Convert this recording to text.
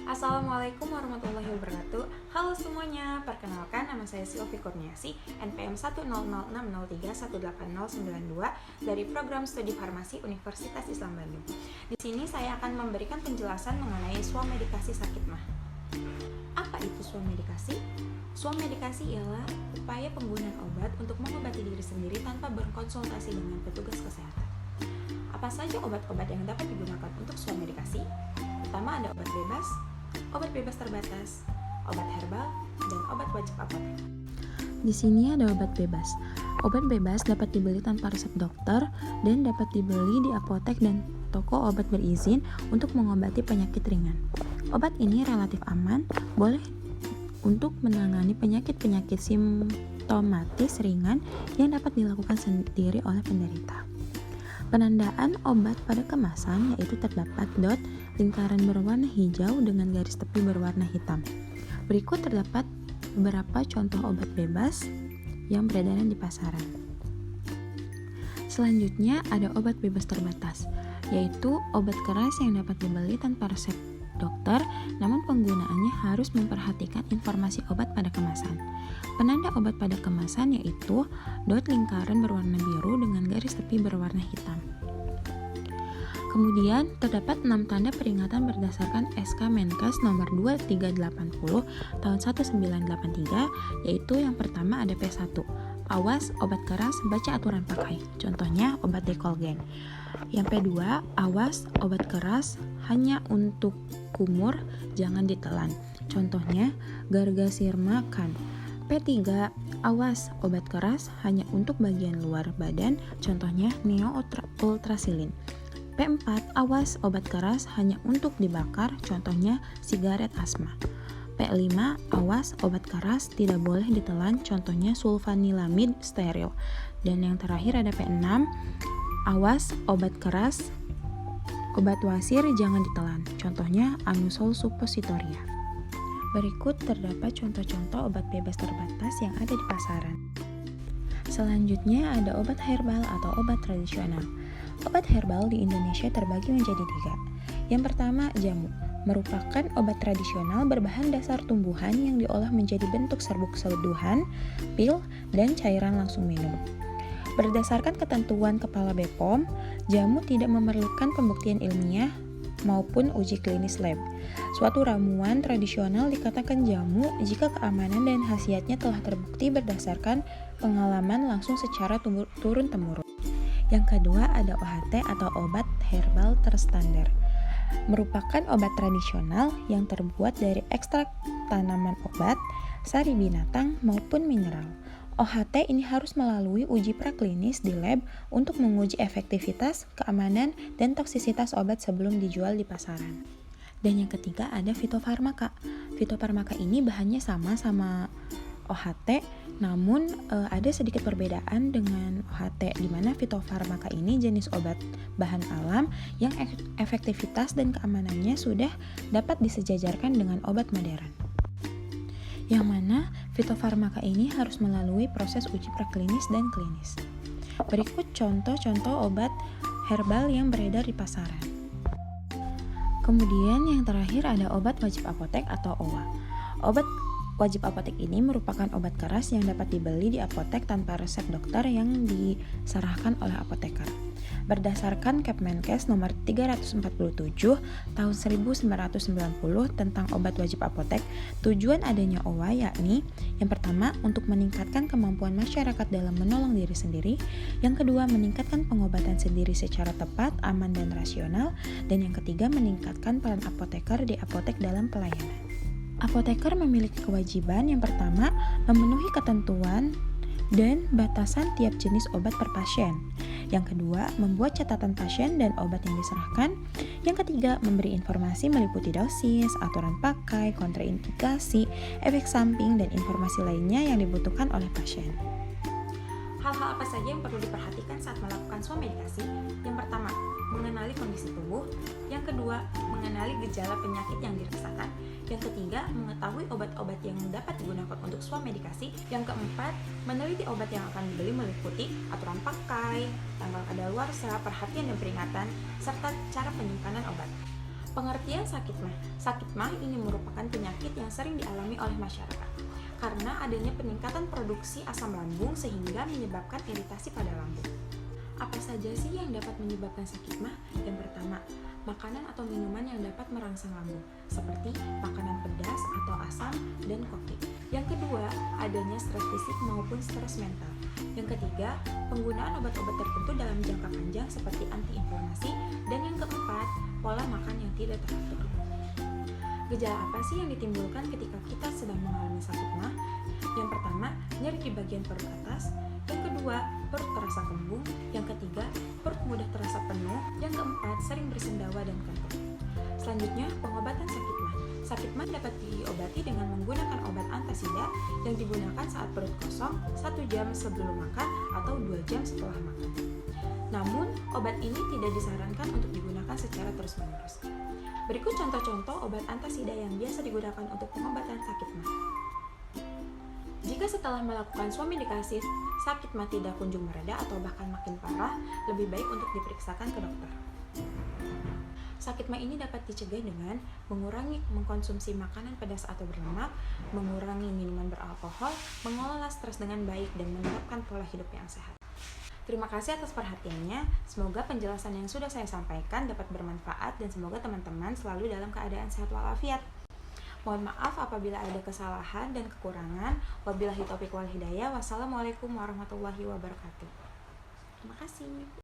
Assalamualaikum warahmatullahi wabarakatuh. Halo semuanya, perkenalkan nama saya Silvi Kurniasi, NPM 10060318092 dari Program Studi Farmasi Universitas Islam Bandung. Di sini saya akan memberikan penjelasan mengenai swamedikasi sakit mah. Apa itu swamedikasi? Swamedikasi ialah upaya penggunaan obat untuk mengobati diri sendiri tanpa berkonsultasi dengan petugas kesehatan. Apa saja obat-obat yang dapat digunakan untuk swamedikasi? Pertama ada obat bebas terbatas, obat herbal, dan obat wajib apotek. Di sini ada obat bebas. Obat bebas dapat dibeli tanpa resep dokter dan dapat dibeli di apotek dan toko obat berizin untuk mengobati penyakit ringan. Obat ini relatif aman, boleh untuk menangani penyakit-penyakit simptomatis ringan yang dapat dilakukan sendiri oleh penderita. Penandaan obat pada kemasan yaitu terdapat dot, lingkaran berwarna hijau dengan garis tepi berwarna hitam. Berikut terdapat beberapa contoh obat bebas yang beredar di pasaran. Selanjutnya ada obat bebas terbatas, yaitu obat keras yang dapat dibeli tanpa resep dokter, namun penggunaannya harus memperhatikan informasi obat pada kemasan. Penanda obat pada kemasan yaitu dot lingkaran berwarna biru dengan garis tepi berwarna hitam. Kemudian terdapat 6 tanda peringatan berdasarkan SK Menkes nomor 2380 tahun 1983, yaitu yang pertama ada P1. Awas obat keras, baca aturan pakai. Contohnya obat dekolgen. Yang P2, awas obat keras hanya untuk kumur, jangan ditelan. Contohnya Gargasirma kan. P3, awas obat keras hanya untuk bagian luar badan. Contohnya Neo Ultrasilin. P4, awas obat keras hanya untuk dibakar. Contohnya sigaret asma. P5, awas obat keras tidak boleh ditelan. Contohnya sulfanilamid steril. Dan yang terakhir ada P6, awas obat keras obat wasir jangan ditelan. Contohnya anusol suppositoria. Berikut terdapat contoh-contoh obat bebas terbatas yang ada di pasaran. Selanjutnya ada obat herbal atau obat tradisional. Obat herbal di Indonesia terbagi menjadi 3. Yang pertama, jamu, merupakan obat tradisional berbahan dasar tumbuhan yang diolah menjadi bentuk serbuk seduhan, pil, dan cairan langsung minum. Berdasarkan ketentuan Kepala BPOM, jamu tidak memerlukan pembuktian ilmiah maupun uji klinis lab. Suatu ramuan tradisional dikatakan jamu jika keamanan dan khasiatnya telah terbukti berdasarkan pengalaman langsung secara turun-temurun. Yang kedua ada OHT atau obat herbal terstandar. Merupakan obat tradisional yang terbuat dari ekstrak tanaman obat, sari binatang maupun mineral. OHT ini harus melalui uji praklinis di lab untuk menguji efektivitas, keamanan, dan toksisitas obat sebelum dijual di pasaran. Dan yang ketiga ada fitofarmaka. Fitofarmaka ini bahannya sama OHT, namun ada sedikit perbedaan dengan OHT, di mana fitofarmaka ini jenis obat bahan alam yang efektivitas dan keamanannya sudah dapat disejajarkan dengan obat modern. Yang mana fitofarmaka ini harus melalui proses uji praklinis dan klinis. Berikut contoh-contoh obat herbal yang beredar di pasaran. Kemudian yang terakhir ada obat wajib apotek atau OWA. Obat wajib apotek ini merupakan obat keras yang dapat dibeli di apotek tanpa resep dokter yang diserahkan oleh apoteker. Berdasarkan Kepmenkes nomor 347 tahun 1990 tentang obat wajib apotek, tujuan adanya OWA yakni yang pertama untuk meningkatkan kemampuan masyarakat dalam menolong diri sendiri, yang kedua meningkatkan pengobatan sendiri secara tepat, aman dan rasional, dan yang ketiga meningkatkan peran apoteker di apotek dalam pelayanan. Apoteker memiliki kewajiban yang pertama memenuhi ketentuan dan batasan tiap jenis obat per pasien. Yang kedua, membuat catatan pasien dan obat yang diserahkan. Yang ketiga, memberi informasi meliputi dosis, aturan pakai, kontraindikasi, efek samping, dan informasi lainnya yang dibutuhkan oleh pasien. Hal-hal apa saja yang perlu diperhatikan saat melakukan swamedikasi? Yang pertama, mengenali kondisi tubuh. Yang kedua, mengenali gejala penyakit yang dirasakan. Yang ketiga, mengetahui obat-obat yang dapat digunakan untuk swamedikasi. Yang keempat, meneliti obat yang akan dibeli meliputi aturan pakai, tanggal kadaluarsa, perhatian dan peringatan, serta cara penyimpanan obat. Pengertian sakit mah. Sakit mah ini merupakan penyakit yang sering dialami oleh masyarakat karena adanya peningkatan produksi asam lambung sehingga menyebabkan iritasi pada lambung. Apa saja sih yang dapat menyebabkan sakit mah? Yang pertama, makanan atau minuman yang dapat merangsang lambung, seperti makanan pedas atau asam dan kopi. Yang kedua, adanya stres fisik maupun stres mental. Yang ketiga, penggunaan obat-obat tertentu dalam jangka panjang seperti antiinflamasi. Dan yang keempat, pola makan yang tidak teratur. Gejala apa sih yang ditimbulkan ketika kita sedang mengalami sakit mah? Yang pertama, nyeri di bagian perut atas. Yang kedua, perut terasa kembung. Yang ketiga, perut mudah terasa penuh. Yang keempat, sering bersendawa dan kentut. Selanjutnya, pengobatan sakit mah. Sakit mah dapat diobati dengan menggunakan obat antasida yang digunakan saat perut kosong 1 jam sebelum makan atau 2 jam setelah makan. Namun, obat ini tidak disarankan untuk digunakan secara terus-menerus. Berikut contoh-contoh obat antasida yang biasa digunakan untuk pengobatan sakit mah. Jika setelah melakukan swamedikasi sakit mah tidak kunjung mereda atau bahkan makin parah, lebih baik untuk diperiksakan ke dokter. Sakit mah ini dapat dicegah dengan mengurangi mengkonsumsi makanan pedas atau berlemak, mengurangi minuman beralkohol, mengelola stres dengan baik, dan menerapkan pola hidup yang sehat. Terima kasih atas perhatiannya. Semoga penjelasan yang sudah saya sampaikan dapat bermanfaat dan semoga teman-teman selalu dalam keadaan sehat walafiat. Mohon maaf apabila ada kesalahan dan kekurangan. Wabillahi taufiq wal hidayah. Wassalamualaikum warahmatullahi wabarakatuh. Terima kasih.